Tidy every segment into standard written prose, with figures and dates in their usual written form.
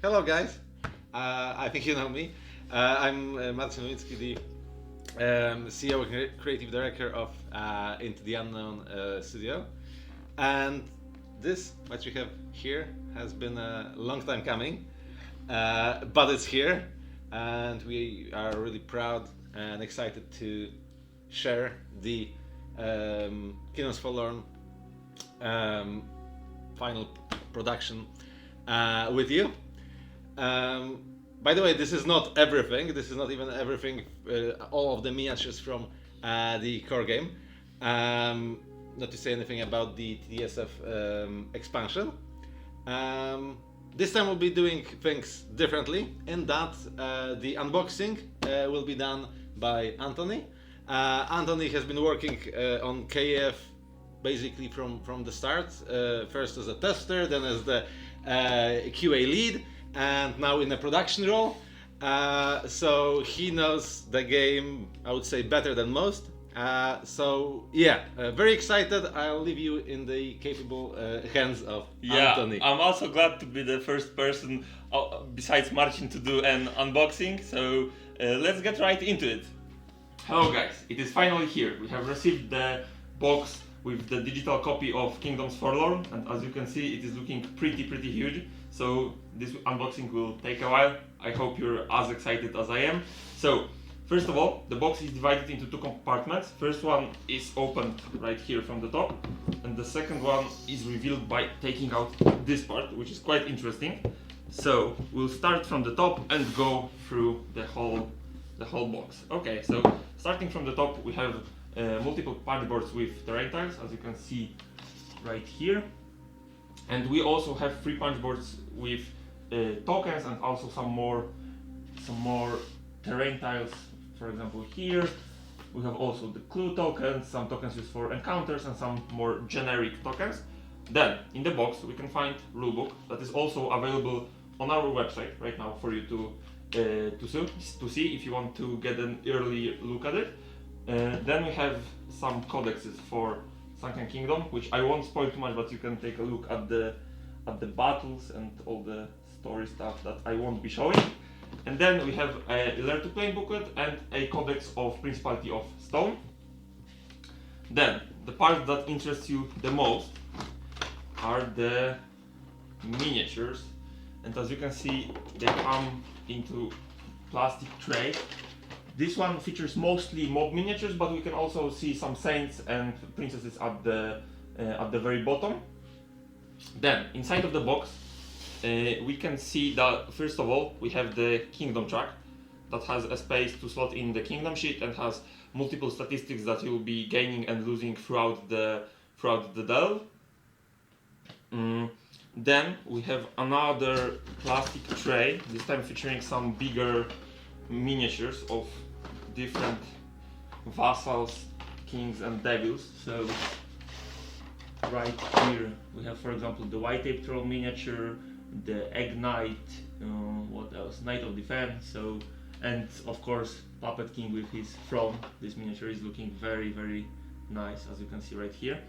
Hello, guys. I think you know me. I'm Marcin Nowicki, the CEO and creative director of Into the Unknown studio. And this, what you have here, has been a long time coming, but it's here, and we are really proud and excited to share the Kingdoms Forlorn final production with you. By the way, this is not everything. This is not even everything. All of the miniatures from the core game. Not to say anything about the TTSF expansion. This time we'll be doing things differently. In that, the unboxing will be done by Anthony. Anthony has been working on KF basically from the start. First as a tester, then as the QA lead, and now in a production role. So he knows the game, I would say, better than most. Very excited. I'll leave you in the capable hands of Anthony. I'm also glad to be the first person besides Marcin to do an unboxing. So let's get right into it. Hello guys, it is finally here. We have received the box with the digital copy of Kingdoms Forlorn, and as you can see, it is looking pretty huge. So this unboxing will take a while. I hope you're as excited as I am. So first of all, the box is divided into two compartments. First one is opened right here from the top, and the second one is revealed by taking out this part, which is quite interesting. So we'll start from the top and go through the whole box. Okay, so starting from the top, we have multiple punch boards with terrain tiles, as you can see right here, and we also have 3 punch boards with tokens and also some more terrain tiles. For example, here we have also the clue tokens, some tokens used for encounters, and some more generic tokens. Then in the box we can find rulebook that is also available on our website right now for you to see if you want to get an early look at it. Then we have some codexes for Sunken Kingdom, which I won't spoil too much, but you can take a look at the battles and all the story stuff that I won't be showing. And then we have a Learn to Play booklet and a codex of Principality of Stone. Then the part that interests you the most are the miniatures, and as you can see, they come into plastic tray. This one features mostly mob miniatures, but we can also see some saints and princesses at the very bottom. Then inside of the box we can see that first of all we have the kingdom track that has a space to slot in the kingdom sheet and has multiple statistics that you will be gaining and losing throughout the delve. Then we have another plastic tray, this time featuring some bigger miniatures of different vassals, kings and devils. So right here we have, for example, the White Ape Troll miniature, the Egg Knight, what else? Knight of Defense. So, and of course Puppet King with his throne. This miniature is looking very nice, as you can see right here.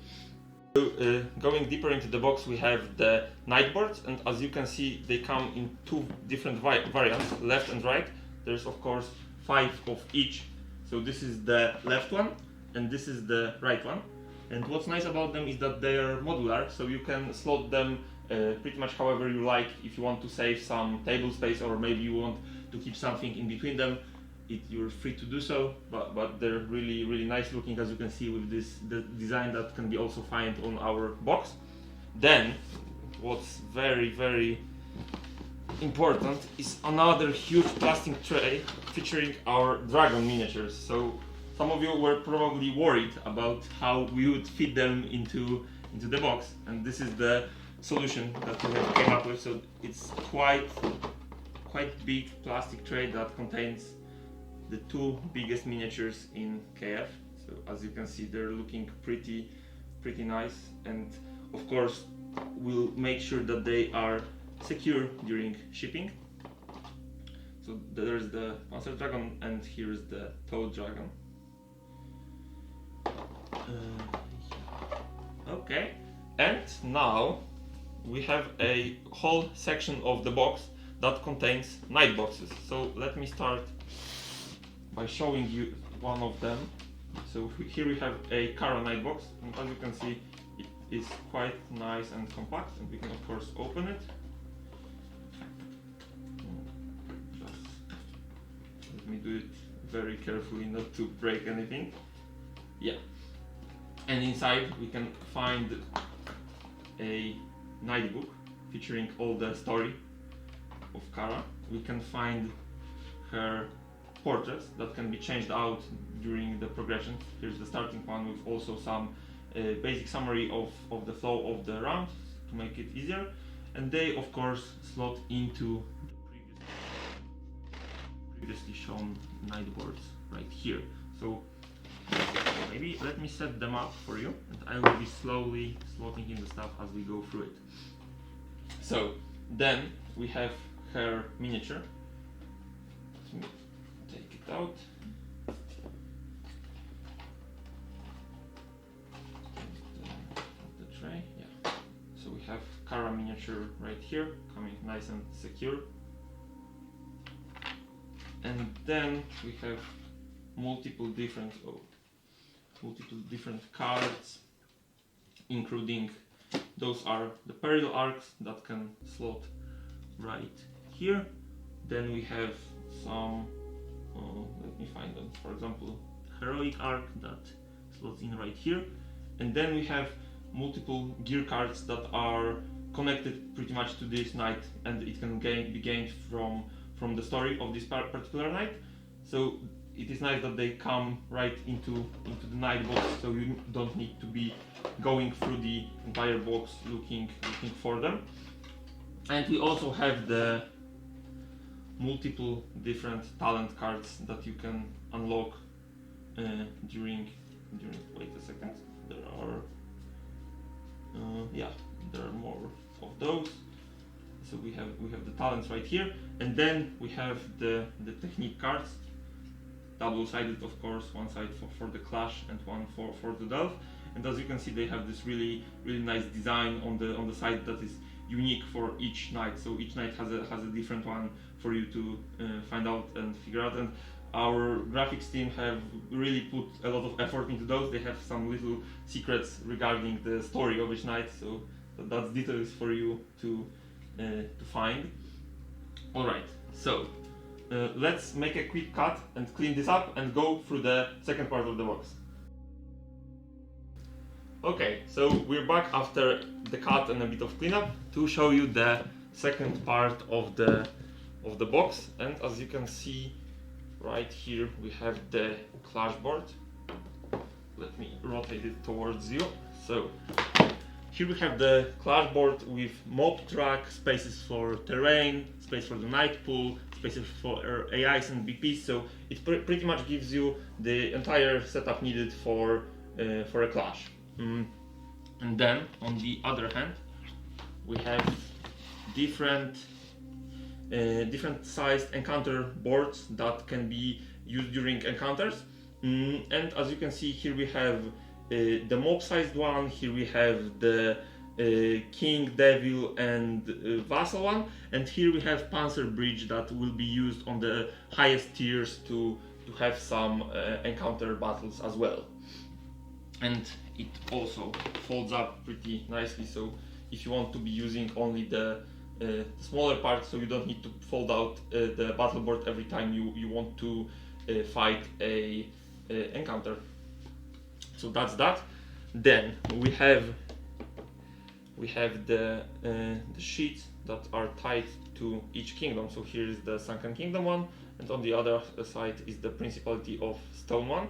So, going deeper into the box, we have the night boards, and as you can see, they come in 2 different variants, left and right. There's of course 5 of each. So this is the left one, and this is the right one. And what's nice about them is that they are modular, so you can slot them pretty much however you like. If you want to save some table space, or maybe you want to keep something in between them, you're free to do so. But they're really nice looking, as you can see with the design that can be also found on our box. Then what's very important is another huge plastic tray featuring our dragon miniatures. So some of you were probably worried about how we would fit them into the box, and this is the solution that we have came up with. So it's quite big plastic tray that contains the 2 biggest miniatures in KF. So as you can see, they're looking pretty nice, and of course we'll make sure that they are secure during shipping. So there's the Panzer Dragon, and here's the Toad Dragon. Okay, and now we have a whole section of the box that contains night boxes. So let me start by showing you one of them. So here we have a Kara night box, and as you can see, it is quite nice and compact, and we can of course open it. Just let me do it very carefully not to break anything. Yeah. And inside we can find a night book featuring all the story of Kara. We can find her portraits that can be changed out during the progression. Here's the starting one with also some basic summary of the flow of the round to make it easier. And they of course slot into the previously shown night boards right here. So maybe let me set them up for you, and I will be slowly slotting in the stuff as we go through it. So then we have her miniature. Let me take it out. The tray, yeah. So we have Kara miniature right here, coming nice and secure. And then we have multiple different cards, including those are the peril arcs that can slot right here. Then we have some, let me find them, for example, heroic arc that slots in right here. And then we have multiple gear cards that are connected pretty much to this knight, and it can be gained from the story of this particular knight. So it is nice that they come right into the night box, so you don't need to be going through the entire box looking for them. And we also have the multiple different talent cards that you can unlock during wait a second, there are there are more of those. So we have the talents right here, and then we have the technique cards, double-sided of course, one side for the clash and one for the delve. And as you can see, they have this really nice design on the side that is unique for each knight. So each knight has a different one for you to find out and figure out. And our graphics team have really put a lot of effort into those. They have some little secrets regarding the story of each knight, so that's details for you to find. All right, so let's make a quick cut and clean this up and go through the second part of the box. Okay, so we're back after the cut and a bit of cleanup to show you the second part of the box. And as you can see right here, we have the clash board. Let me rotate it towards you. So here we have the clash board with mob track, spaces for terrain, space for the night pool, spaces for AIs and BPs. So it pretty much gives you the entire setup needed for a clash. And then on the other hand, we have different sized encounter boards that can be used during encounters. And as you can see, here we have the mob sized one, here we have the king, devil and vassal one, and here we have panzer bridge that will be used on the highest tiers to have some encounter battles as well. And it also folds up pretty nicely, so if you want to be using only the smaller parts, so you don't need to fold out the battle board every time you want to fight a encounter. So that's that. Then we have the sheets that are tied to each kingdom. So here is the Sunken Kingdom one, and on the other side is the Principality of Stone one.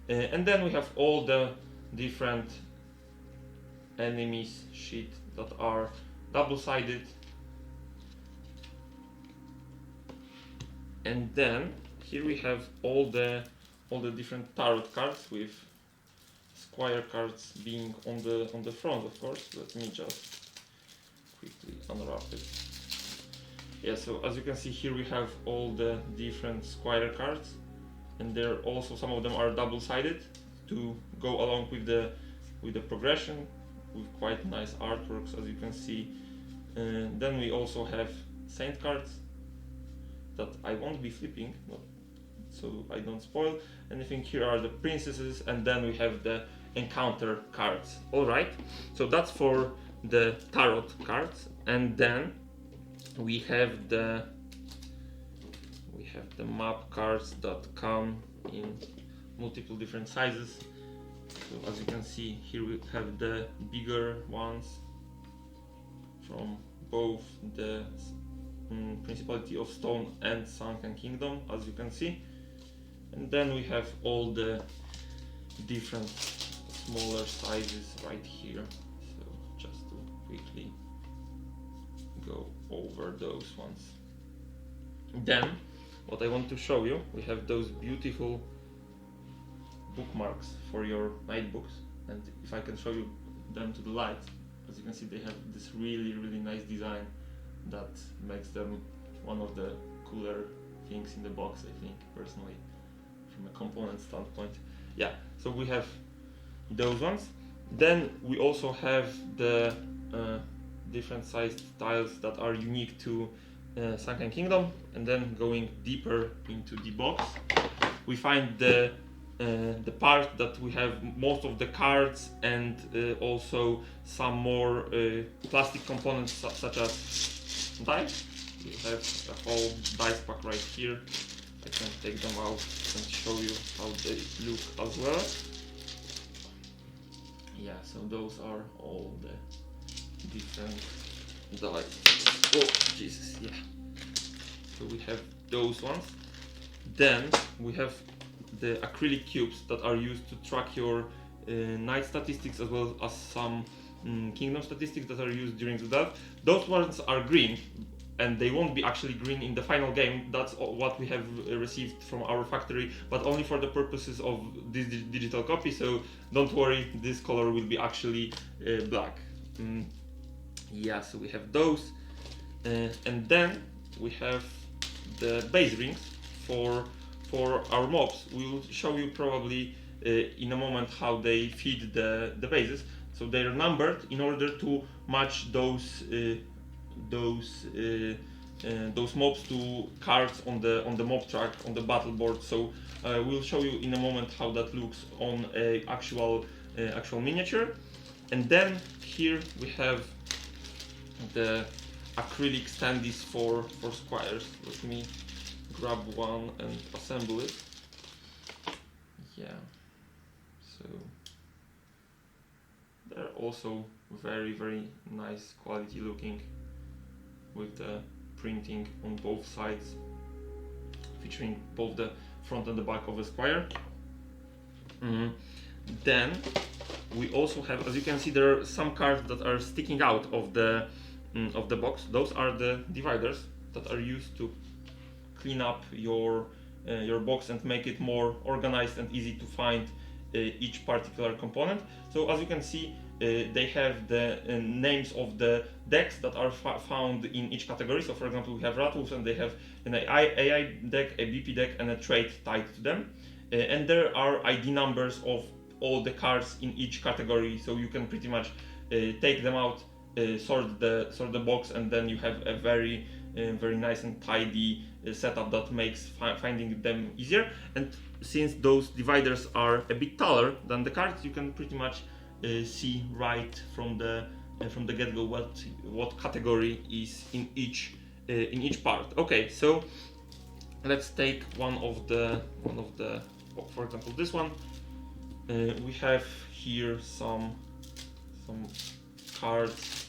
And then we have all the different enemies sheet that are double-sided. And then here we have all the different tarot cards, with squire cards being on the front, of course. Let me just quickly unwrap it. Yeah, so as you can see here we have all the different squire cards, and there also some of them are double-sided to go along with the progression, with quite nice artworks, as you can see. Then we also have saint cards that I won't be flipping, so I don't spoil anything. Here are the princesses, and then we have the encounter cards. Alright, so that's for the tarot cards, and then we have the map cards that come in multiple different sizes. So as you can see, here we have the bigger ones from both the Principality of Stone and Sunken Kingdom, as you can see. And then we have all the different smaller sizes right here. So just to quickly go over those ones. Then what I want to show you, we have those beautiful bookmarks for your night books, and if I can show you them to the light, as you can see they have this really nice design that makes them one of the cooler things in the box, I think, personally, from a component standpoint. Yeah, so we have those ones. Then we also have the different sized tiles that are unique to Sunken Kingdom, and then going deeper into the box, we find the part that we have most of the cards and also some more plastic components such as dice. We have a whole dice pack right here. I can take them out and show you how they look as well. Yeah, so those are all the different dice. Oh Jesus, yeah. So we have those ones. Then we have the acrylic cubes that are used to track your night statistics, as well as some kingdom statistics that are used during the delve. Those ones are green, and they won't be actually green in the final game. That's what we have received from our factory, but only for the purposes of this digital copy, so don't worry, this color will be actually black. Yeah, so we have those, and then we have the base rings for our mobs. We will show you probably in a moment how they feed the bases. So they're numbered in order to match those mobs to cards on the mob track on the battle board. So we'll show you in a moment how that looks on a actual miniature. And then here we have the acrylic standees for squires. Let me grab one and assemble it. Yeah, so they're also very nice quality looking, with the printing on both sides, featuring both the front and the back of the squire. Then we also have, as you can see, there are some cards that are sticking out of the box. Those are the dividers that are used to clean up your box and make it more organized and easy to find each particular component. So as you can see, they have the names of the decks that are found in each category. So for example, we have Ratwolves, and they have an AI deck, a BP deck, and a trait tied to them. And there are ID numbers of all the cards in each category, so you can pretty much take them out, sort the box, and then you have a very nice and tidy setup that makes finding them easier. And since those dividers are a bit taller than the cards, you can pretty much see right from the get-go what category is in each part. Okay, so let's take one of the for example this one. We have here some cards.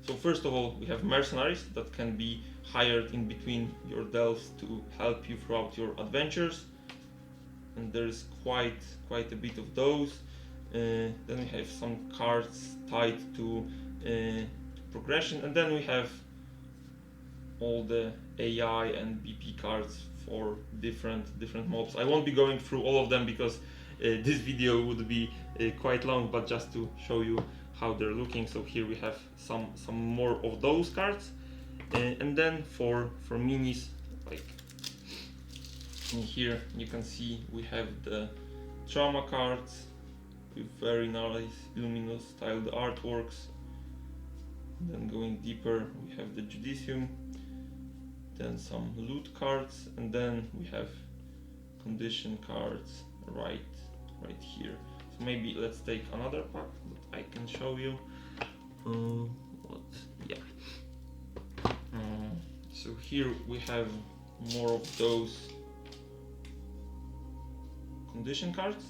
So first of all, we have mercenaries that can be hired in between your delves to help you throughout your adventures, and there's quite a bit of those. Then we have some cards tied to progression, and then we have all the AI and BP cards for different mobs. I won't be going through all of them because this video would be quite long, but just to show you how they're looking. So here we have some more of those cards, and then for minis, like in here you can see we have the trauma cards with very nice luminous styled artworks. Then going deeper, we have the Judicium, then some loot cards, and then we have condition cards right here. So maybe let's take another pack that I can show you. So here we have more of those condition cards,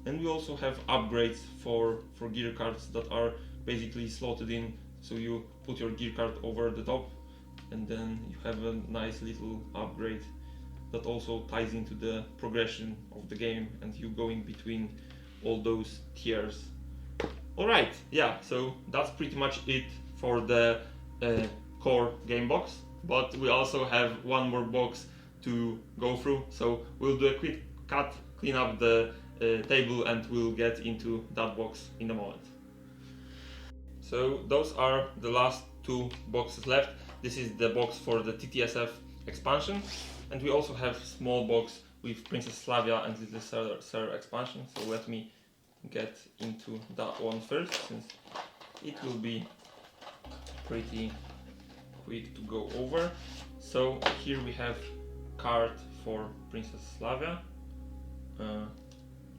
and we also have upgrades for gear cards that are basically slotted in, so you put your gear card over the top and then you have a nice little upgrade that also ties into the progression of the game and you going between all those tiers. Alright, yeah, so that's pretty much it for the core game box, but we also have one more box to go through, so we'll do a quick cut, clean up the table, and we'll get into that box in a moment. So those are the last two boxes left. This is the box for the TTSF expansion, and we also have small box with Princess Slavia and Little Sir expansion. So let me get into that one first, since it will be pretty quick to go over. So here we have card for Princess Slavia.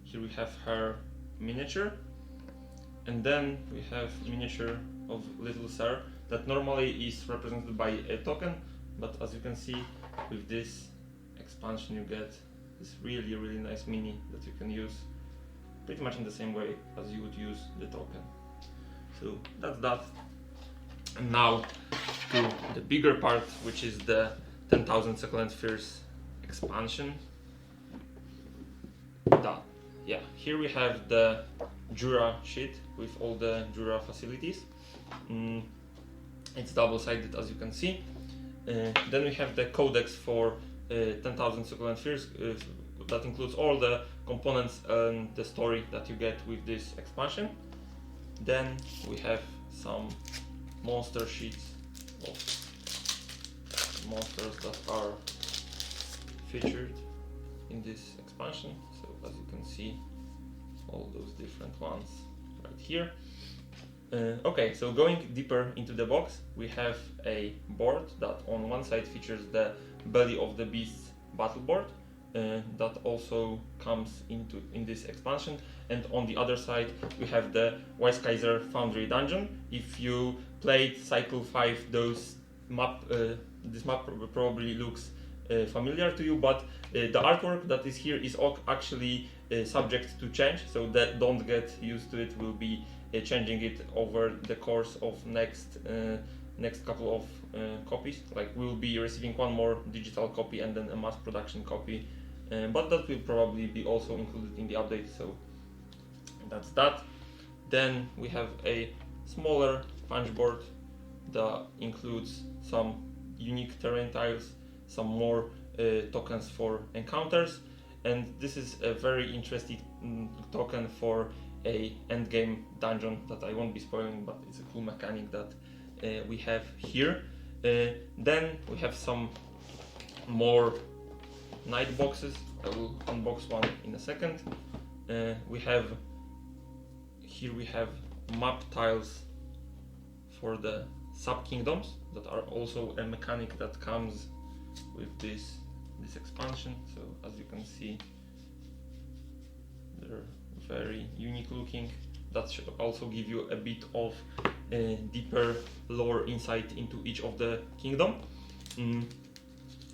Here we have her miniature, and then we have miniature of Little Sir that normally is represented by a token, but as you can see with this expansion you get this really nice mini that you can use pretty much in the same way as you would use the token. So that's that. And now to the bigger part, which is the 10,000 Succulent Fears expansion. Yeah, here we have the Jura sheet with all the Jura facilities. It's double-sided, as you can see. Then we have the codex for 10,000 Succulent Fears that includes all the components and the story that you get with this expansion. Then we have some monster sheets of monsters that are featured in this expansion. So as you can see, all those different ones right here. Okay, so going deeper into the box, we have a board that on one side features the Belly of the Beast battle board that also comes in this expansion, and on the other side we have the Wise Kaiser Foundry dungeon. If you played Cycle 5, this map probably looks familiar to you, but the artwork that is here is actually subject to change, so that don't get used to it. We'll be changing it over the course of next couple of copies. Like, we'll be receiving one more digital copy and then a mass production copy, but that will probably be also included in the update, so that's that. Then we have a smaller punch board that includes some unique terrain tiles, some more tokens for encounters, and this is a very interesting token for a endgame dungeon that I won't be spoiling, but it's a cool mechanic that we have here. Then we have some more night boxes. I will unbox one in a second. Here we have map tiles for the sub-kingdoms that are also a mechanic that comes with this expansion. So as you can see, they're very unique looking. That should also give you a bit of deeper lore insight into each of the kingdom.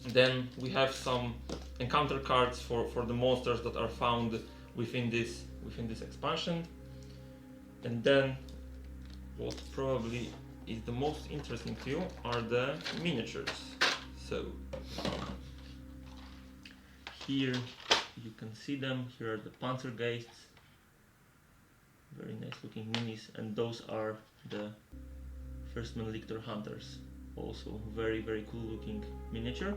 Then we have some encounter cards for the monsters that are found within this expansion. And then what probably is the most interesting to you are the miniatures. So here you can see them. Here are the Panzergeists, very nice looking minis, and those are the Firstman Lictor Hunters, also very cool looking miniature.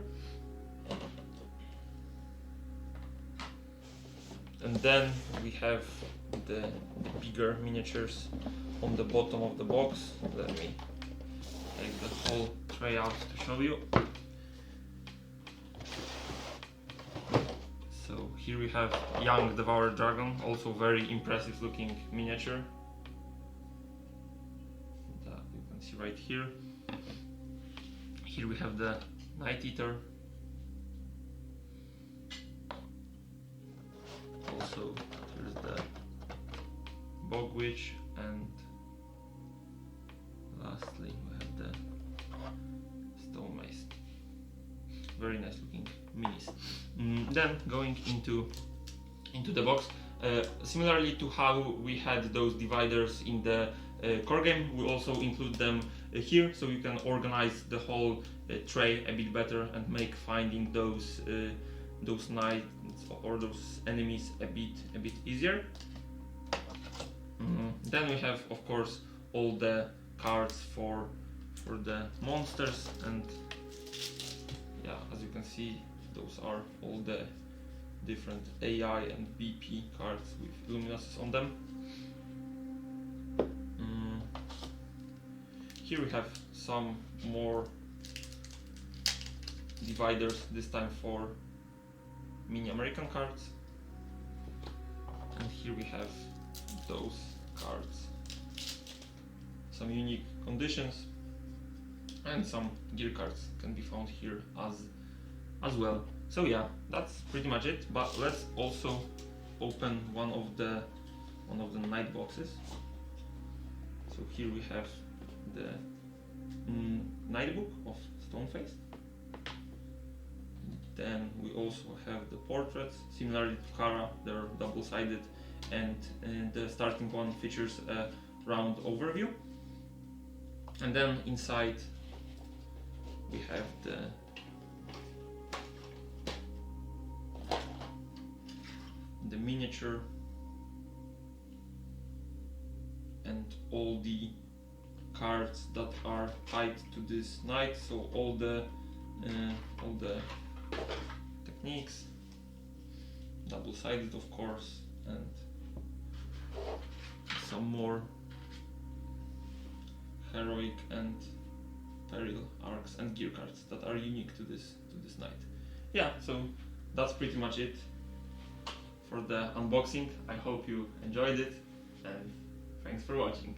And then we have the bigger miniatures on the bottom of the box. Let me take the whole tray out to show you. So here we have Young Devoured Dragon, also very impressive looking miniature that you can see right here. Here we have the Night Eater. Also, here's the Bog Witch, and lastly we have the Stone Mace. Very nice looking minis. Then going into the box, similarly to how we had those dividers in the core game, we also include them here, so you can organize the whole tray a bit better and make finding those knights or those enemies a bit easier. Then we have, of course, all the cards for the monsters, and yeah, as you can see, those are all the different AI and BP cards with luminescence on them. Here we have some more dividers, this time for mini American cards, and here we have those cards, some unique conditions, and some gear cards can be found here as well. So yeah, that's pretty much it, but let's also open one of the night boxes. So here we have the Night Book of Stoneface. Then we also have the portraits, similarly to Kara, they're double-sided, and the starting one features a round overview. And then inside we have the miniature and all the cards that are tied to this knight, so all the techniques, double-sided of course, and some more heroic and peril arcs and gear cards that are unique to this knight. Yeah, so that's pretty much it for the unboxing. I hope you enjoyed it, and thanks for watching.